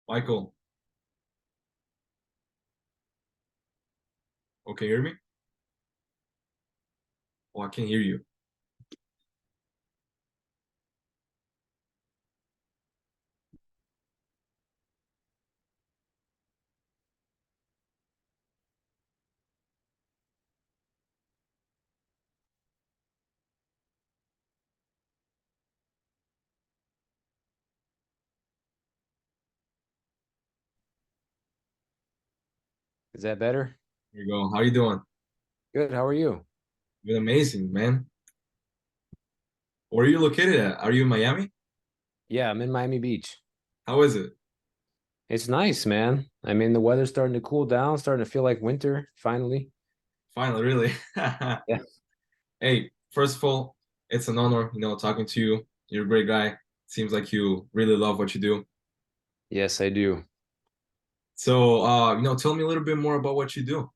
Michael, okay, hear me? Oh, I can't hear you. Is that better? Here you go. How you doing? Good. How are you? You're amazing, man. Where are you located at? Are you in Miami? Yeah, I'm in Miami Beach. How is it? It's nice, man. I mean, the weather's starting to cool down, starting to feel like winter finally. Finally, really. Yeah. Hey, first of all, it's an honor, talking to you. You're a great guy. Seems like you really love what you do. Yes, I do. So, tell me a little bit more about what you do.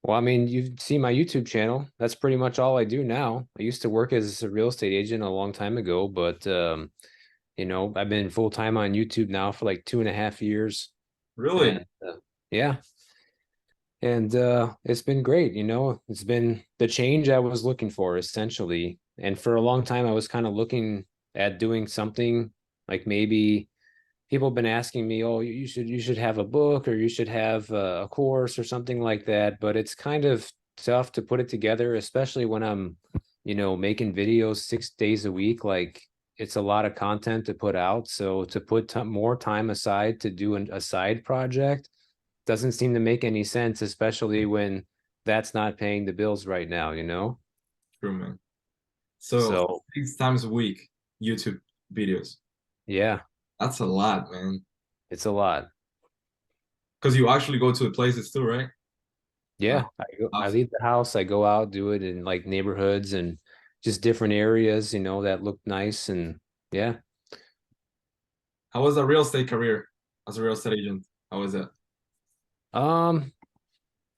Well, I mean, you've seen my YouTube channel. That's pretty much all I do now. I used to work as a real estate agent a long time ago, but I've been full time on YouTube now for like 2.5 years. Really? And yeah, and it's been great. It's been the change I was looking for essentially. And for a long time, I was kind of looking at doing something like maybe people have been asking me, oh, you should have a book or you should have a course or something like that. But it's kind of tough to put it together, especially when I'm, making videos 6 days a week. Like it's a lot of content to put out. So to put more time aside to do a side project doesn't seem to make any sense, especially when that's not paying the bills right now? True, man. So, So 6 times a week, YouTube videos. yeah, That's a lot, man. it's a lot. Because you actually go to the places too, right? Uh, Yeah, I leave the house, I go out, do it in like neighborhoods and just different areas, that look nice and yeah. How was the real estate career as a real estate agent? How was it? Um,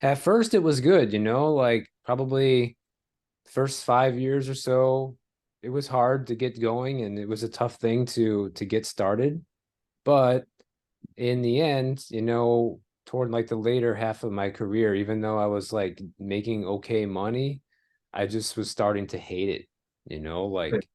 at first it was good, like probably first 5 years or so, it was hard to get going and it was a tough thing to get started. But in the end, toward like the later half of my career, even though I was like making okay money, I just was starting to hate it, like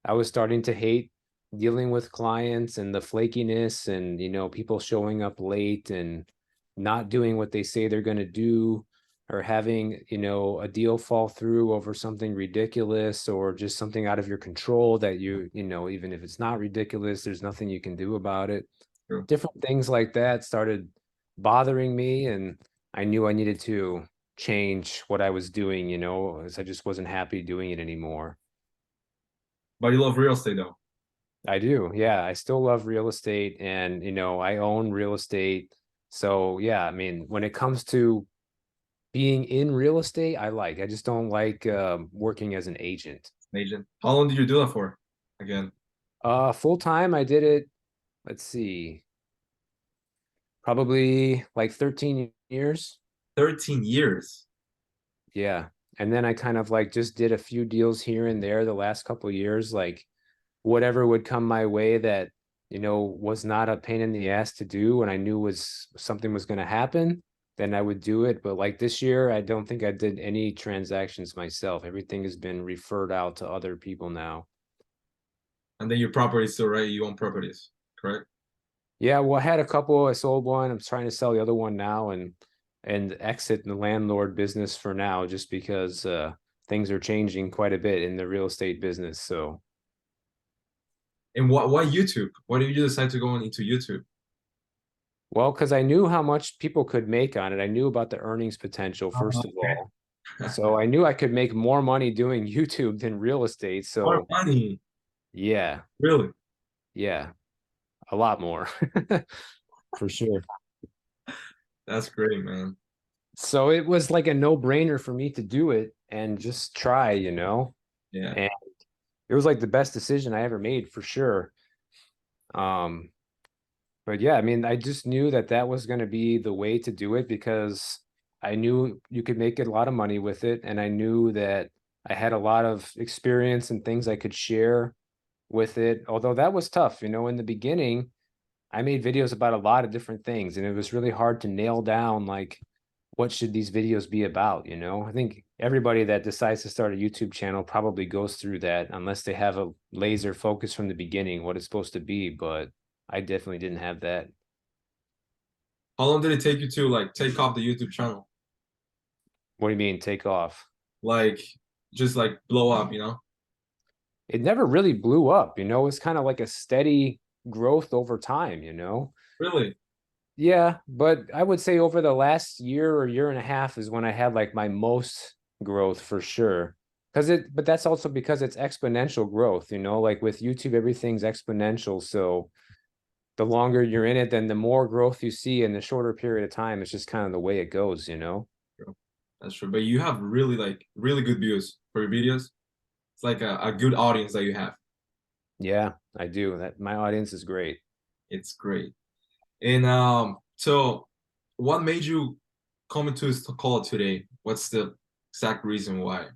I was starting to hate dealing with clients and the flakiness and, people showing up late and not doing what they say they're going to do or having, a deal fall through over something ridiculous or just something out of your control that even if it's not ridiculous, there's nothing you can do about it. True. Different things like that started bothering me, and I knew I needed to change what I was doing, as I just wasn't happy doing it anymore. But you love real estate though. I do. Yeah, I still love real estate and, I own real estate. So, yeah, I mean, when it comes to being in real estate, I just don't like working as an agent. Agent. How long did you do that for? Again, Full time, I did it, let's see, probably like 13 years. 13 years. Yeah. And then I kind of like just did a few deals here and there the last couple of years, like whatever would come my way that, was not a pain in the ass to do and I knew was something was going to happen, then I would do it. But like this year, I don't think I did any transactions myself. Everything has been referred out to other people now. And then your properties still, right? You own properties, correct? Yeah, well, I had a couple. I sold one. I'm trying to sell the other one now and exit the landlord business for now, just because things are changing quite a bit in the real estate business. So, And why YouTube? Why did you decide to go into YouTube? well, because I knew how much people could make on it. I knew about the earnings potential, first of Okay. all. So I knew I could make more money doing YouTube than real estate. More So money. yeah, Really? yeah, a lot more for sure. That's great, man. So it was like a no-brainer for me to do it and just try. Yeah. And it was like the best decision I ever made for sure. Um, but yeah, I mean, I just knew that that was going to be the way to do it because I knew you could make a lot of money with it, and I knew that I had a lot of experience and things I could share with it. Although that was tough, in the beginning, I made videos about a lot of different things, and it was really hard to nail down like what should these videos be about, you know? I think everybody that decides to start a YouTube channel probably goes through that unless they have a laser focus from the beginning what it's supposed to be, but I definitely didn't have that. How long did it take you to like take off the YouTube channel? What do you mean take off? Like just like blow up, you know? It never really blew up, you know? It's kind of like a steady growth over time, you know? Really? Yeah, but I would say over the last year or year and a half is when I had like my most growth for sure. But that's also because it's exponential growth, you know, like with YouTube, everything's exponential. So the longer you're in it, then the more growth you see in the shorter period of time. It's just kind of the way it goes, you know? True. That's true. But you have really like really good views for your videos. It's like a good audience that you have. Yeah, I do. That my audience is great. It's great. And so what made you come into this call today? What's the exact reason why?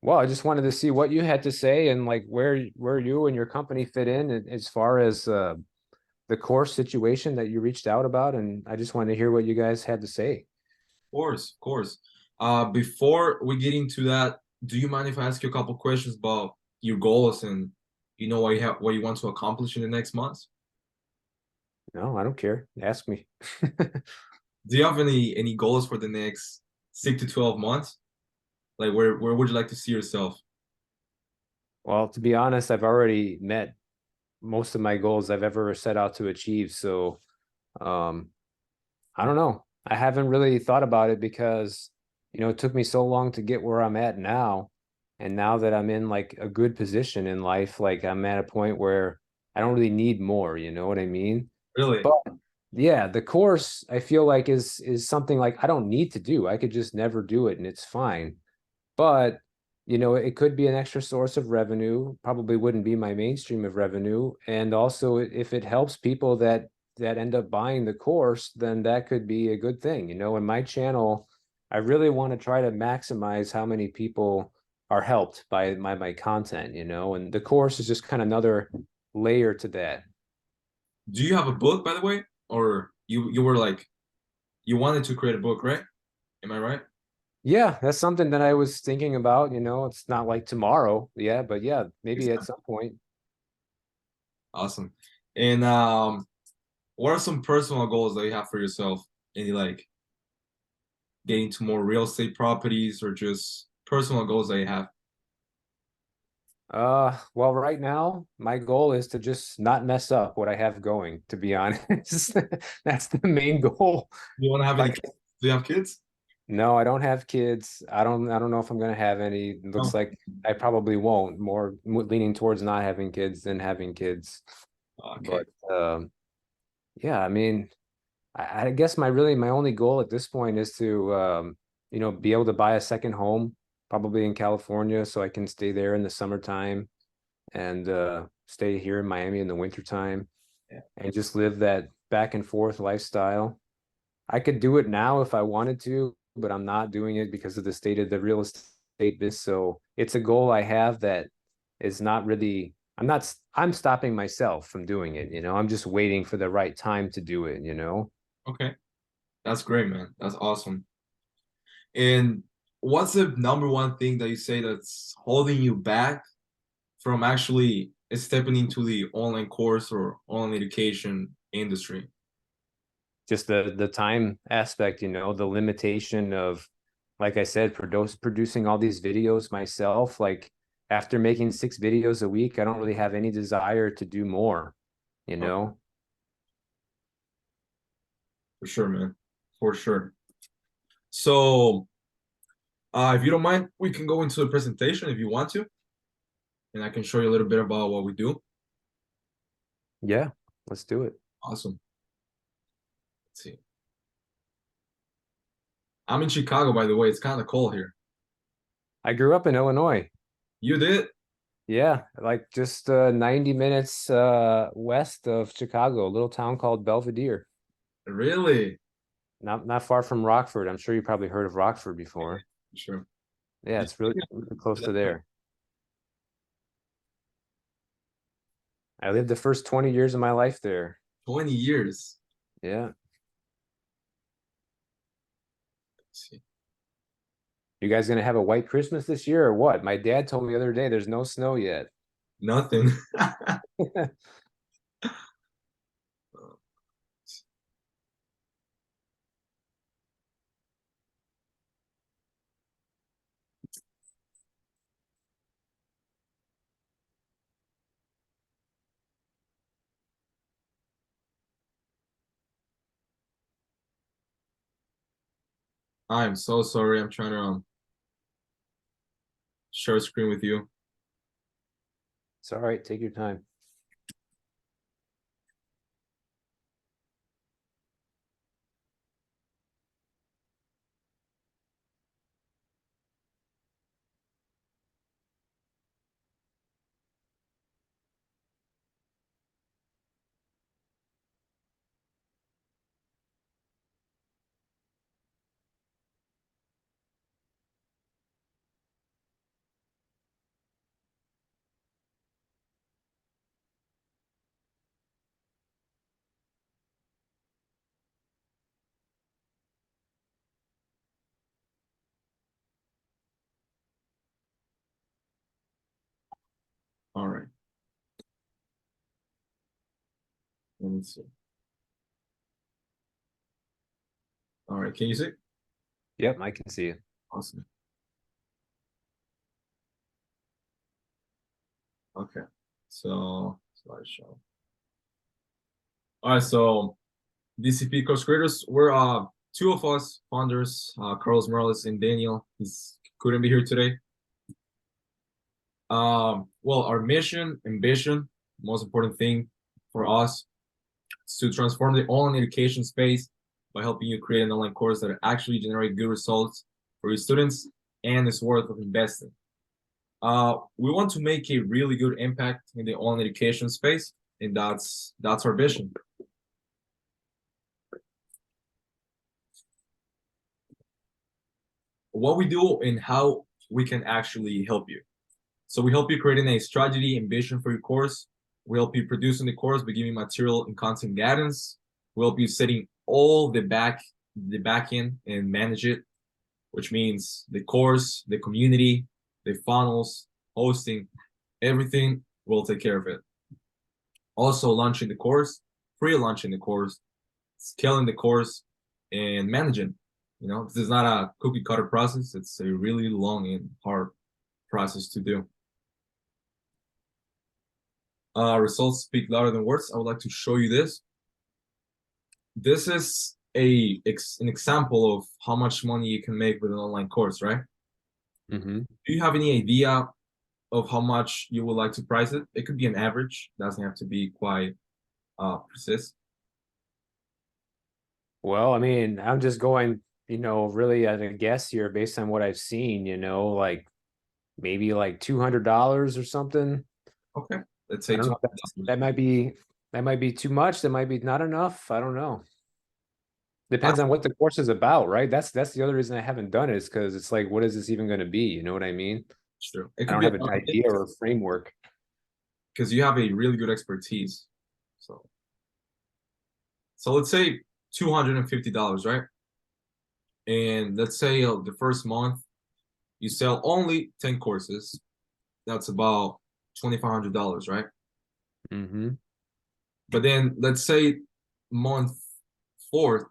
Well, I just wanted to see what you had to say and like where you and your company fit in as far as the course situation that you reached out about, and I just wanted to hear what you guys had to say. Of course, of course. Before we get into that, do you mind if I ask you a couple questions about your goals and what you have, what you want to accomplish in the next months? No, I don't care. Ask me. Do you have any goals for the next 6 to 12 months? Like where would you like to see yourself? Well, to be honest, I've already met most of my goals I've ever set out to achieve. So, um, I don't know. I haven't really thought about it because, you know, it took me so long to get where I'm at now. And now that I'm in like a good position in life, like I'm at a point where I don't really need more, you know what I mean? Really? But yeah, the course I feel like is something like I don't need to do. I could just never do it and it's fine. But you know, it could be an extra source of revenue, probably wouldn't be my mainstream of revenue. And also if it helps people that end up buying the course, then that could be a good thing. You know, in my channel, I really want to try to maximize how many people are helped by my content, you know, and the course is just kind of another layer to that. Do you have a book, by the way? Or you were like you wanted to create a book, right? Am I right? Yeah, that's something that I was thinking about, you know, it's not like tomorrow. Yeah, but yeah, maybe at some point. Awesome. And what are some personal goals that you have for yourself? Any like getting to more real estate properties or just personal goals that you have? Well, right now, my goal is to just not mess up what I have going, to be honest. That's the main goal. Do you want to have any Like, kids? Do you have kids? no, I don't have kids. I don't know if I'm gonna have any. It looks No. like I probably won't. More leaning towards not having kids than having kids. Okay. But yeah, I mean, I guess my only goal at this point is to you know, be able to buy a second home, probably in California, so I can stay there in the summertime and stay here in Miami in the wintertime Yeah. and just live that back and forth lifestyle. I could do it now if I wanted to, but I'm not doing it because of the state of the real estate business. So it's a goal I have that is not really, I'm stopping myself from doing it. You know, I'm just waiting for the right time to do it, you know? Okay. That's great, man. That's awesome. And what's the number one thing that you say that's holding you back from actually stepping into the online course or online education industry? Just the time aspect, you know, the limitation of, like I said, producing all these videos myself. Like after making 6 videos a week, I don't really have any desire to do more, you Oh, know? for sure, man. For sure. So, if you don't mind, we can go into the presentation if you want to, and I can show you a little bit about what we do. Yeah, let's do it. Awesome. Let's see. I'm in Chicago, by the way. It's kind of cold here. I grew up in Illinois. You did? Yeah, like just 90 minutes west of Chicago, a little town called Belvedere. Really? Not far from Rockford. I'm sure you probably heard of Rockford before. Sure. Yeah, Did it's really close to there. I lived the first 20 years of my life there. 20 years. Yeah. Let's see. You guys gonna have a white Christmas this year or what? My dad told me the other day there's no snow yet. Nothing. I'm so sorry. I'm trying to share a screen with you. It's all right, take your time. All right. Let me see. All right. Can you see? Yep, I can see it. Awesome. Okay. So slideshow. All right. So DCP course creators, we're two of us founders, Carlos Morales and Daniel. He's couldn't be here today. Well, our mission, ambition, most important thing for us is to transform the online education space by helping you create an online course that actually generate good results for your students and is worth of investing. We want to make a really good impact in the online education space, and that's our vision. What we do and how we can actually help you. So we help you creating a strategy and vision for your course. We help you producing the course by giving material and content guidance. We help you setting all the back end and manage it, which means the course, the community, the funnels, hosting, everything. We'll take care of it. Also launching the course, pre-launching the course, scaling the course, and managing. You know, this is not a cookie cutter process. It's a really long and hard process to do. Results speak louder than words. I would like to show you this. This is an example of how much money you can make with an online course, right? Mm-hmm. Do you have any idea of how much you would like to price it? It could be an average. Doesn't have to be quite precise. Well, I mean, I'm just going, really at a guess here based on what I've seen, like maybe like $200 or something. Okay, let's I say don't two know. That might be too much. That might be not enough. I don't know. Depends hundred. on what the course is about, right? That's the other reason I haven't done it is because it's like, what is this even going to be? You know what I mean? True. It I could don't be a have an lot of idea or a framework. because you have a really good expertise. So let's say $250, right? And let's say the first month you sell only 10 courses. That's about $2,500, right? Mm-hmm. But then let's say month fourth,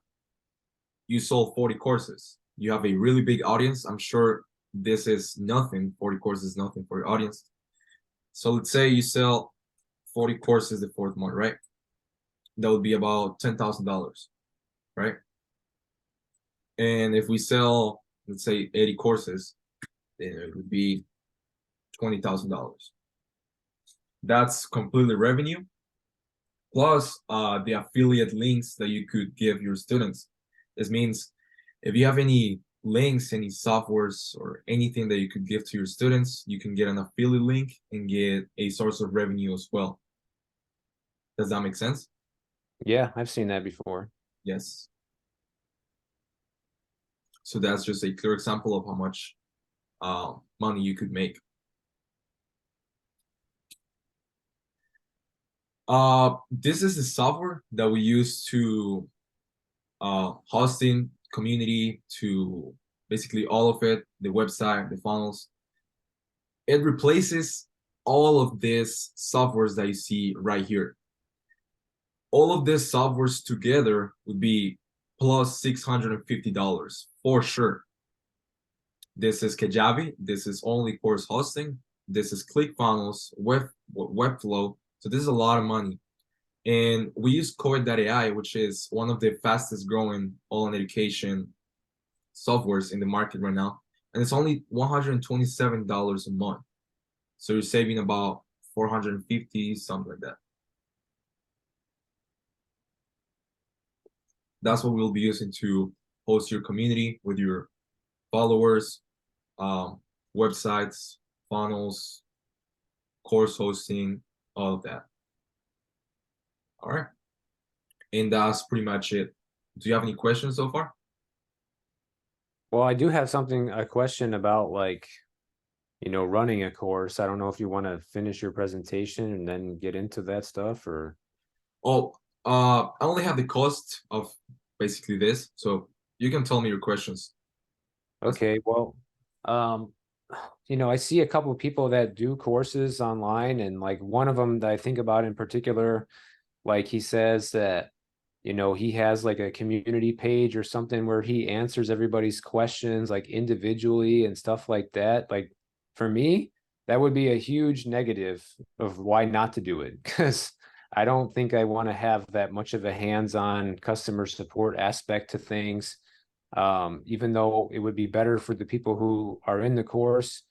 you sold 40 courses. You have a really big audience. I'm sure this is nothing. 40 courses is nothing for your audience. So let's say you sell 40 courses the fourth month, right? That would be about $10,000, right? And if we sell, let's say 80 courses, then it would be $20,000. That's completely revenue plus the affiliate links that you could give your students. This means if you have any links, any softwares, or anything that you could give to your students, you can get an affiliate link and get a source of revenue as well. Does that make sense? Yeah, I've seen that before. Yes. So that's just a clear example of how much money you could make. This is the software that we use to hosting community, to basically all of it, the website, the funnels. It replaces all of these softwares that you see right here. All of these softwares together would be plus $650 for sure. This is Kajabi. This is only course hosting. This is ClickFunnels, Webflow. So this is a lot of money. And we use Code.ai, which is one of the fastest growing online education softwares in the market right now. And it's only $127 a month. So you're saving about 450, something like that. That's what we'll be using to host your community with your followers, websites, funnels, course hosting, all of that. All right. And that's pretty much it. Do you have any questions so far? Well, I do have a question about like, running a course. I don't know if you want to finish your presentation and then get into that stuff or. Oh, I only have the cost of basically this, so you can tell me your questions. Okay, well, um, I see a couple of people that do courses online, and like one of them that I think about in particular, like he says that, he has like a community page or something where he answers everybody's questions like individually and stuff like that. Like for me, that would be a huge negative of why not to do it because I don't think I want to have that much of a hands-on customer support aspect to things. Even though it would be better for the people who are in the course,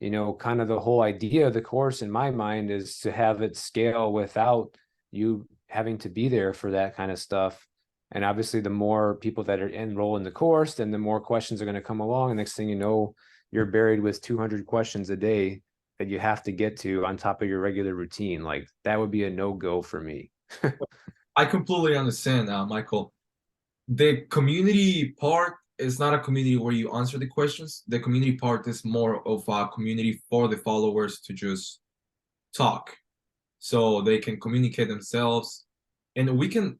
kind of the whole idea of the course in my mind is to have it scale without you having to be there for that kind of stuff. And obviously, the more people that are enroll in the course, then the more questions are going to come along. And next thing you know, you're buried with 200 questions a day that you have to get to on top of your regular routine. Like that would be a no-go for me. I completely understand, Michael. The community part is not a community where you answer the questions. The community part is more of a community for the followers to just talk, so they can communicate themselves, and we can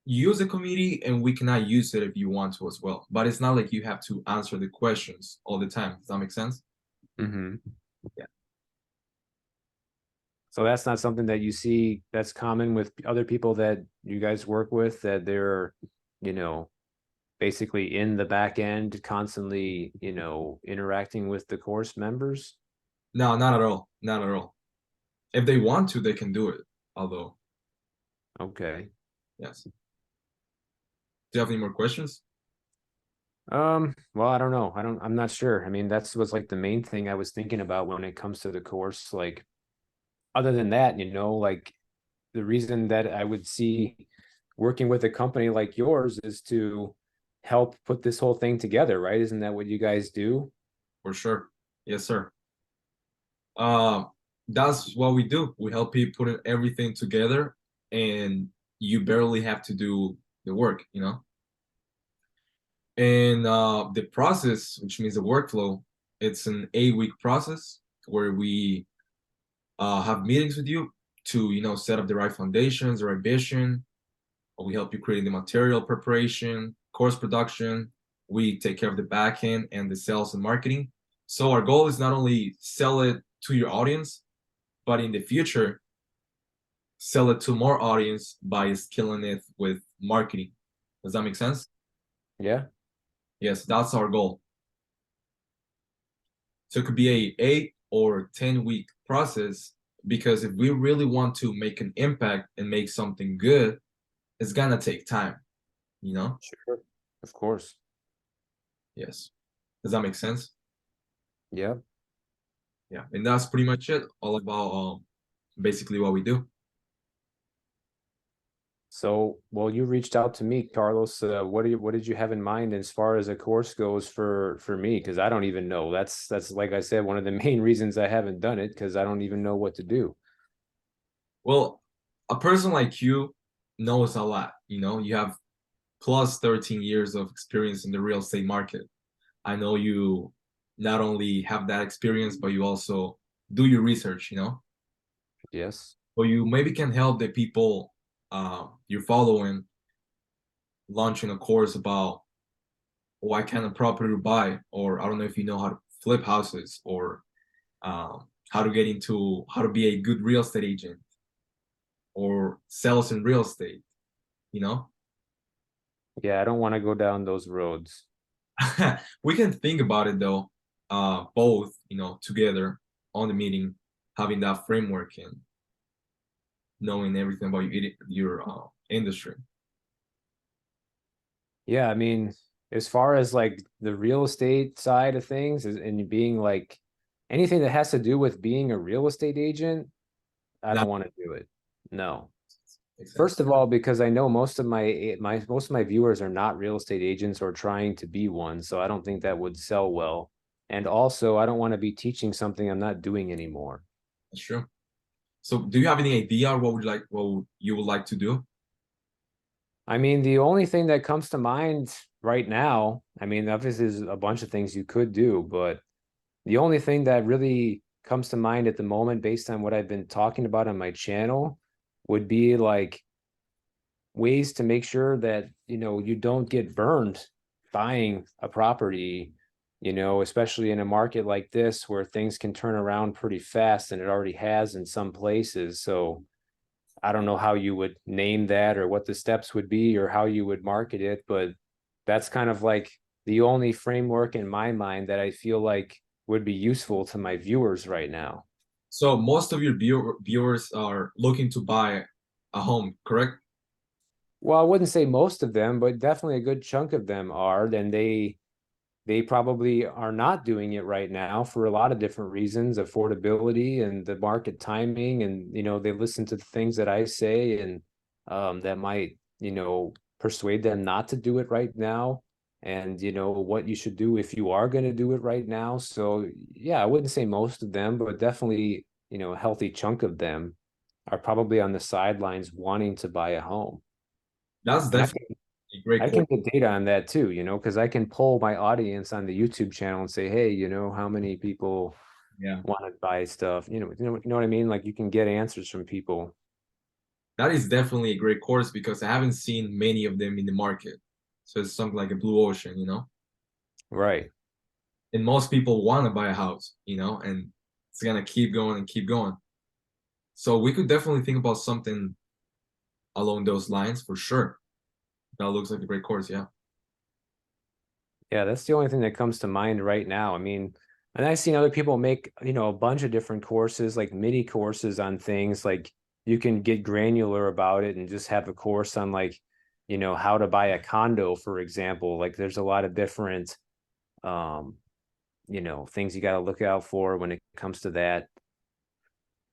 use the community and we cannot use it if you want to as well. But it's not like you have to answer the questions all the time. Does that make sense? Mm-hmm. Yeah. So that's not something that you see that's common with other people that you guys work with, that they're, you know, basically in the back end constantly, interacting with the course members. No, not at all. Not at all. If they want to, they can do it. Although, Okay. yes. Do you have any more questions? Well, I don't know. I'm not sure. I mean, that's was like the main thing I was thinking about when it comes to the course. Like, other than that, like the reason that I would see working with a company like yours is to help put this whole thing together, right? Isn't that what you guys do? For sure. Yes, sir. Uh, that's what we do. We help people put everything together, and you barely have to do the work, you know? And the process, which means the workflow, it's an 8-week process where we have meetings with you to, set up the right foundations, the right vision. We help you create the material preparation, course production. We take care of the back end and the sales and marketing. So our goal is not only sell it to your audience, but in the future, sell it to more audience by skilling it with marketing. Does that make sense? Yeah. Yes, that's our goal. So it could be a 8 or 10 week process, because if we really want to make an impact and make something good, it's gonna take time, you know? Sure. Of course. Yes. Does that make sense? Yeah. Yeah. And that's pretty much it. All about basically what we do. So, well, you reached out to me, Carlos. What did you have in mind as far as a course goes for me? Because I don't even know. That's like I said, one of the main reasons I haven't done it because I don't even know what to do. Well, a person like you knows a lot, you know, you have plus 13 years of experience in the real estate market. I know you not only have that experience, but you also do your research, you know? Yes. So you maybe can help the people you're following launching a course about what kind of property to buy, or I don't know if you know how to flip houses, or how to get into how to be a good real estate agent or sales in real estate, you know? Yeah, I don't want to go down those roads. We can think about it though, both, together on the meeting, having that framework and knowing everything about your industry. Yeah, I mean, as far as like the real estate side of things and being like anything that has to do with being a real estate agent, I That don't want to do it. No. makes First sense. of all, because I know most of my viewers are not real estate agents or trying to be one, so I don't think that would sell well. And also, I don't want to be teaching something I'm not doing anymore. That's true. So, do you have any idea what you would like to do? I mean, the only thing that comes to mind right now, I mean, obviously there's a bunch of things you could do, but the only thing that really comes to mind at the moment, based on what I've been talking about on my channel, would be like ways to make sure that, you don't get burned buying a property, especially in a market like this where things can turn around pretty fast and it already has in some places. So I don't know how you would name that or what the steps would be or how you would market it, but that's kind of like the only framework in my mind that I feel like would be useful to my viewers right now. So, most of your viewers are looking to buy a home, correct? Well, I wouldn't say most of them, but definitely a good chunk of them are. Then they probably are not doing it right now for a lot of different reasons, affordability and the market timing. And, they listen to the things that I say and that might, persuade them not to do it right now. And, what you should do if you are going to do it right now. So, yeah, I wouldn't say most of them, but definitely, a healthy chunk of them are probably on the sidelines wanting to buy a home. That's And definitely a great I course. can get data on that too, because I can poll my audience on the YouTube channel and say, hey, how many people Yeah, want to buy stuff? You know what I mean? Like you can get answers from people. that is definitely a great course because I haven't seen many of them in the market. So it's something like a blue ocean. Right. And most people want to buy a house, and it's gonna keep going and keep going. So we could definitely think about something along those lines for sure. That looks like a great course, yeah. Yeah, that's the only thing that comes to mind right now. I mean, and I've seen other people make, a bunch of different courses, like mini courses on things like you can get granular about it and just have a course on like, how to buy a condo, for example. Like there's a lot of different um things you got to look out for when it comes to that.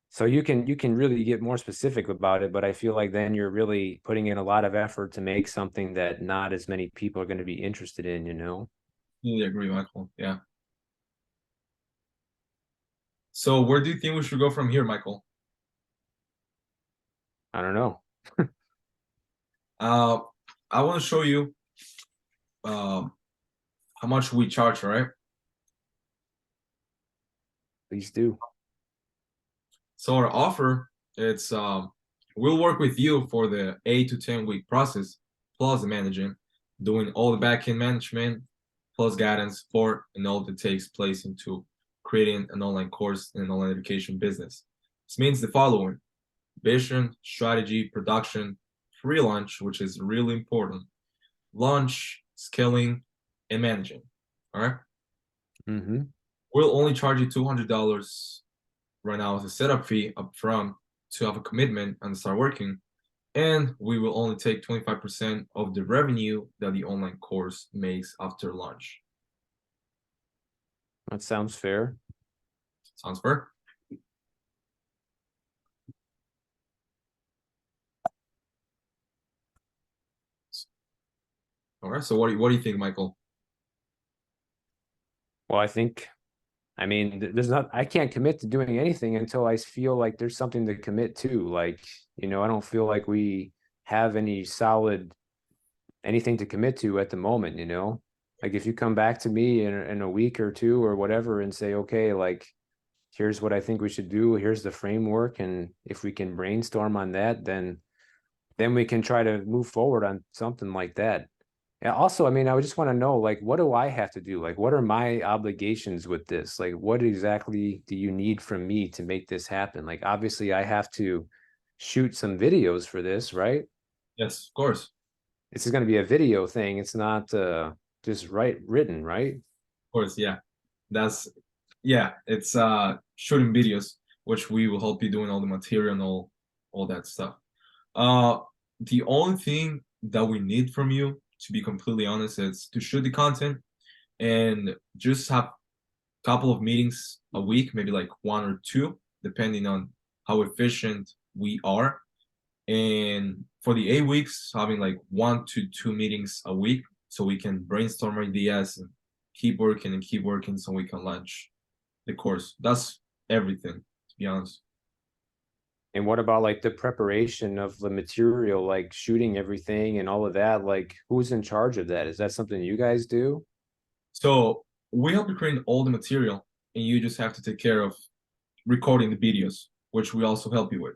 So you can really get more specific about it, but I feel like then you're really putting in a lot of effort to make something that not as many people are going to be interested in. Totally agree, Michael. Yeah. So where do you think we should go from here, Michael? I don't know. Uh, I want to show you um how much we charge, all right? Please do. So our offer, it's we'll work with you for the 8 to 10 week process, plus the managing, doing all the backend management, plus guidance, support, and all that takes place into creating an online course and an online education business. This means the following: vision, strategy, production, pre-launch, which is really important, launch, scaling, and managing. All right. Mm-hmm. We'll only charge you $200 right now as a setup fee upfront to have a commitment and start working. And we will only take 25% of the revenue that the online course makes after launch. That sounds fair. Sounds fair? All right. So what do you think, Michael? Well, I mean, there's not, I can't commit to doing anything until I feel like there's something to commit to. Like, I don't feel like we have any solid anything to commit to at the moment. Like if you come back to me in a week or two or whatever and say, okay, like here's what I think we should do. Here's the framework. And if we can brainstorm on that, then we can try to move forward on something like that. And also, I mean, I would just want to know, like, what do I have to do? Like, what are my obligations with this? Like, what exactly do you need from me to make this happen? Like, obviously, I have to shoot some videos for this, right? Yes, of course. This is going to be a video thing. It's not just written, right? Of course, yeah. That's yeah, it's shooting videos, which we will help you doing all the material and all that stuff. Uh the only thing that we need from you, to be completely honest, is to shoot the content and just have a couple of meetings a week, maybe like one or two, depending on how efficient we are. And for the 8 weeks, having like 1 to 2 meetings a week so we can brainstorm ideas and keep working so we can launch the course. That's everything, to be honest. And what about like the preparation of the material, like shooting everything and all of that? Like, who's in charge of that? Is that something you guys do? So we help you create all the material, and you just have to take care of recording the videos, which we also help you with.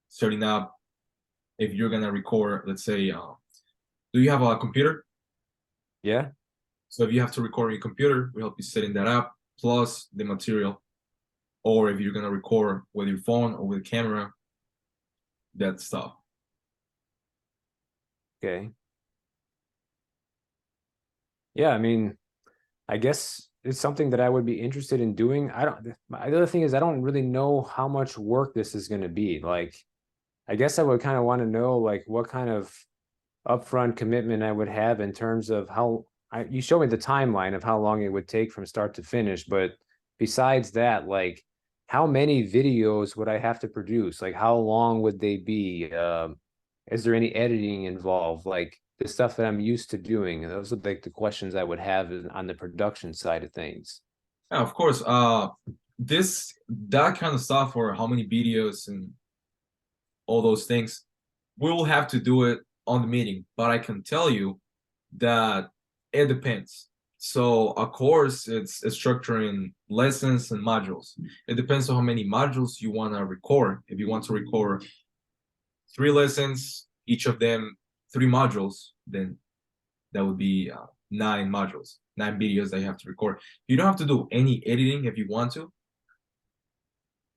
Setting up, if you're gonna record, let's say, do you have a computer? Yeah. So if you have to record on your computer, we help you setting that up, plus the material. Or if you're gonna record with your phone or with a camera, that stuff. Okay. Yeah, I mean, I guess it's something that I would be interested in doing. I don't, the other thing is I don't really know how much work this is going to be. Like, I guess I would kind of want to know like what kind of upfront commitment I would have in terms of how you show me the timeline of how long it would take from start to finish, but besides that, like how many videos would I have to produce? Like how long would they be? Is there any editing involved? Like the stuff that I'm used to doing. Those are like the questions I would have on the production side of things. Yeah, of course. This that kind of stuff, or how many videos and all those things, we will have to do it on the meeting. But I can tell you that it depends. So of course it's structuring lessons and modules. It depends on how many modules you want to record. If you want to record 3 lessons, each of them 3 modules, then that would be 9 modules, 9 videos that you have to record. You don't have to do any editing if you want to.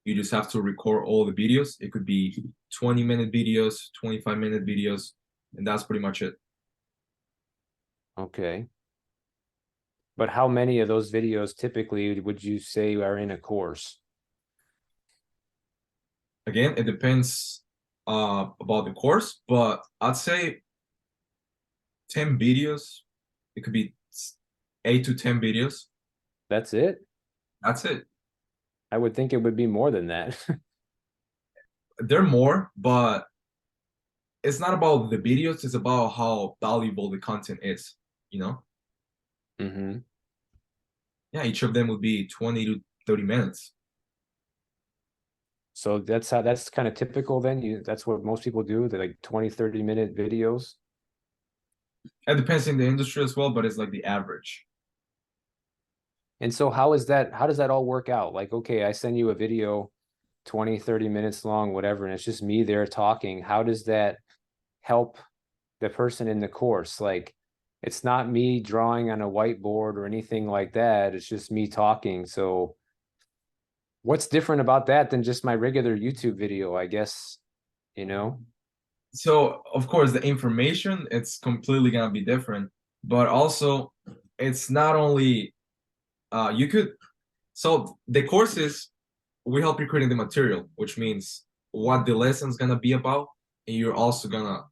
You just have to record all the videos. It could be 20-minute videos, 25-minute videos, and that's pretty much it. Okay. But how many of those videos typically would you say are in a course? Again, it depends about the course, but I'd say 10 videos. It could be 8 to 10 videos. That's it? That's it. I would think it would be more than that. They're more, but it's not about the videos, it's about how valuable the content is, you know? Mm-hmm. Yeah, each of them would be 20 to 30 minutes. So that's kind of typical then. That's what most people do. They're like 20, 30-minute videos. It depends in the industry as well, but it's like the average. And so how does that all work out? Like, okay, I send you a video 20, 30 minutes long, whatever, and it's just me there talking. How does that help the person in the course? Like, it's not me drawing on a whiteboard or anything like that. It's just me talking. So what's different about that than just my regular YouTube video, I guess, you know? So, of course, the information, it's completely gonna be different, but also it's not only you could so the courses, we help you creating the material, which means what the lesson's gonna be about, and you're also gonna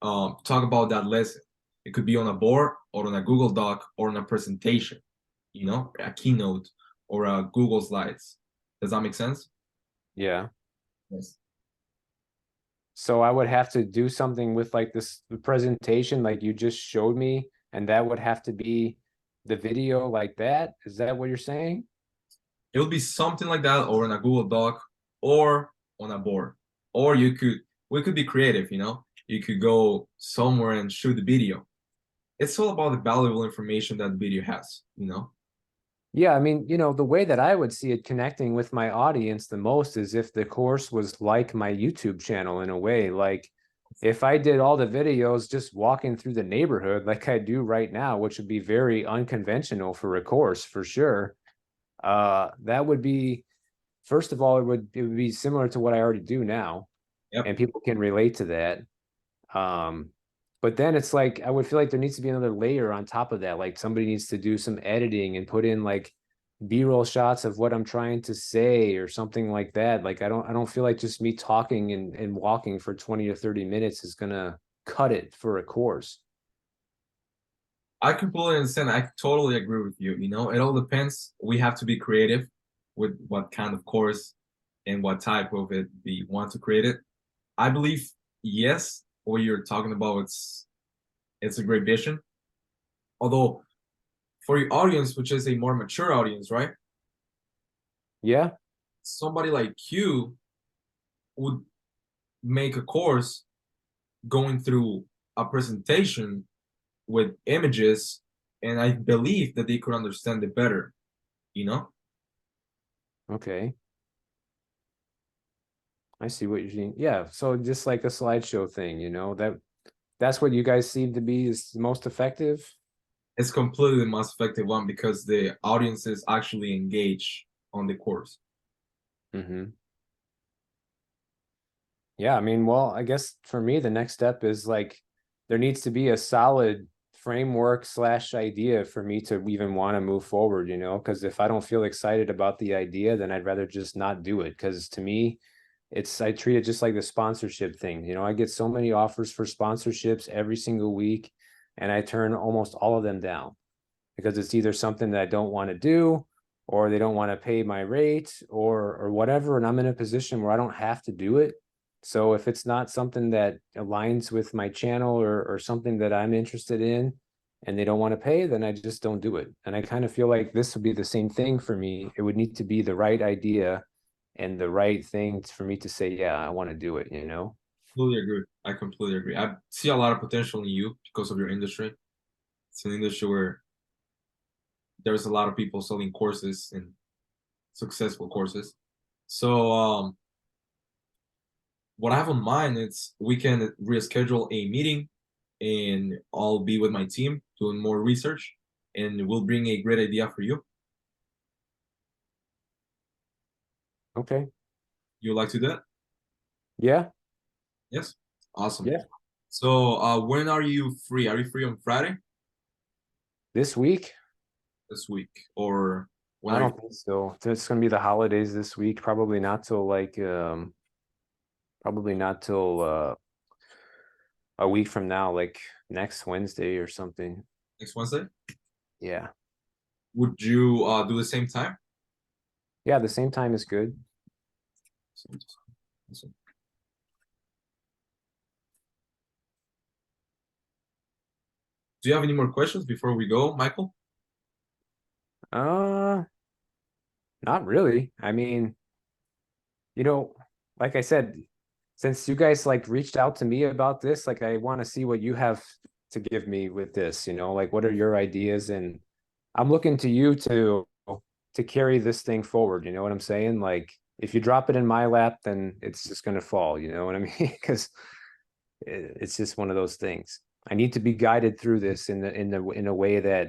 talk about that lesson. It could be on a board or on a Google Doc or on a presentation, a keynote or a Google Slides. Does that make sense? Yeah. Yes. So I would have to do something with like this presentation, like you just showed me, and that would have to be the video like that. Is that what you're saying? It would be something like that, or in a Google Doc, or on a board. Or we could be creative, You could go somewhere and shoot the video. It's all about the valuable information that the video has. Yeah, I mean, the way that I would see it connecting with my audience the most is if the course was like my YouTube channel in a way. Like if I did all the videos just walking through the neighborhood like I do right now, which would be very unconventional for a course for sure. That would be, first of all, it would be similar to what I already do now, Yep. and people can relate to that. Um, but then it's like I would feel like there needs to be another layer on top of that. Like somebody needs to do some editing and put in like B-roll shots of what I'm trying to say or something like that. Like I don't feel like just me talking and walking for 20 to 30 minutes is gonna cut it for a course. I completely understand. I totally agree with you. You know, it all depends. We have to be creative with what kind of course and what type of it we want to create it. I believe yes, what you're talking about, it's a great vision. Although for your audience, which is a more mature audience, right? Yeah. Somebody like you would make a course going through a presentation with images, and I believe that they could understand it better, you know? Okay. I see what you're saying. Yeah. So just like a slideshow thing, that's what you guys seem to be is the most effective. It's completely the most effective one because the audiences actually engage on the course. Mm-hmm. Yeah, I mean, well, I guess for me, the next step is like there needs to be a solid framework slash idea for me to even want to move forward, because if I don't feel excited about the idea, then I'd rather just not do it. Because to me, I treat it just like the sponsorship thing. I get so many offers for sponsorships every single week, and I turn almost all of them down because it's either something that I don't want to do, or they don't want to pay my rate, or whatever, and I'm in a position where I don't have to do it. So if it's not something that aligns with my channel or something that I'm interested in and they don't want to pay, then I just don't do it. And I kind of feel like this would be the same thing for me. It would need to be the right idea and the right thing for me to say, yeah, I want to do it. Completely agree. I completely agree. I see a lot of potential in you because of your industry. It's an industry where there's a lot of people selling courses and successful courses. So what I have on mind is we can reschedule a meeting and I'll be with my team doing more research and we'll bring a great idea for you. Okay. You like to do that? Yeah. Yes. Awesome. Yeah. So when are you free? Are you free on Friday This week, this week? Or when I are you? don't think so. It's going to be the holidays this week. Probably not till a week from now, like next Wednesday or something. Next Wednesday? Yeah. Would you do the same time? Yeah, the same time is good. Awesome. Do you have any more questions before we go, Michael? Uh, Not really. I mean, you know, like I said, since you guys like reached out to me about this, like I want to see what you have to give me with this, like what are your ideas? And I'm looking to you to carry this thing forward, you know what I'm saying? Like if you drop it in my lap, then it's just gonna fall, you know what I mean? Because it's just one of those things. I need to be guided through this in a way that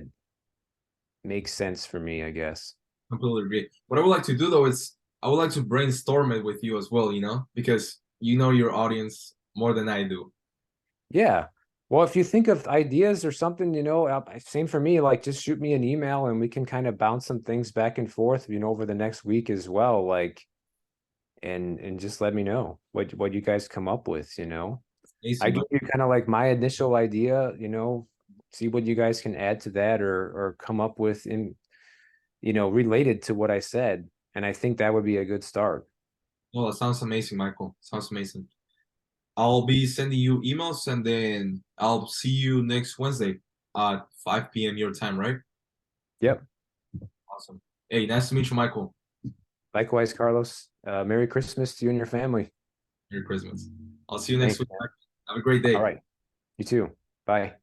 makes sense for me, I guess. Completely agree. What I would like to do though is I would like to brainstorm it with you as well, you know, because you know your audience more than I do. Yeah. Well, if you think of ideas or something, same for me, like just shoot me an email and we can kind of bounce some things back and forth, over the next week as well. Like, and just let me know what you guys come up with, I Amazing, give man. you kind of like my initial idea, see what you guys can add to that or come up with related to what I said. And I think that would be a good start. Well, that sounds amazing, Michael. Sounds amazing. I'll be sending you emails and then I'll see you next Wednesday at 5 p.m. your time, right? Yep. Awesome. Hey, nice to meet you, Michael. Likewise, Carlos. Merry Christmas to you and your family. Merry Christmas. I'll see you next Thanks, week. man. Have a great All day. right. You too. Bye.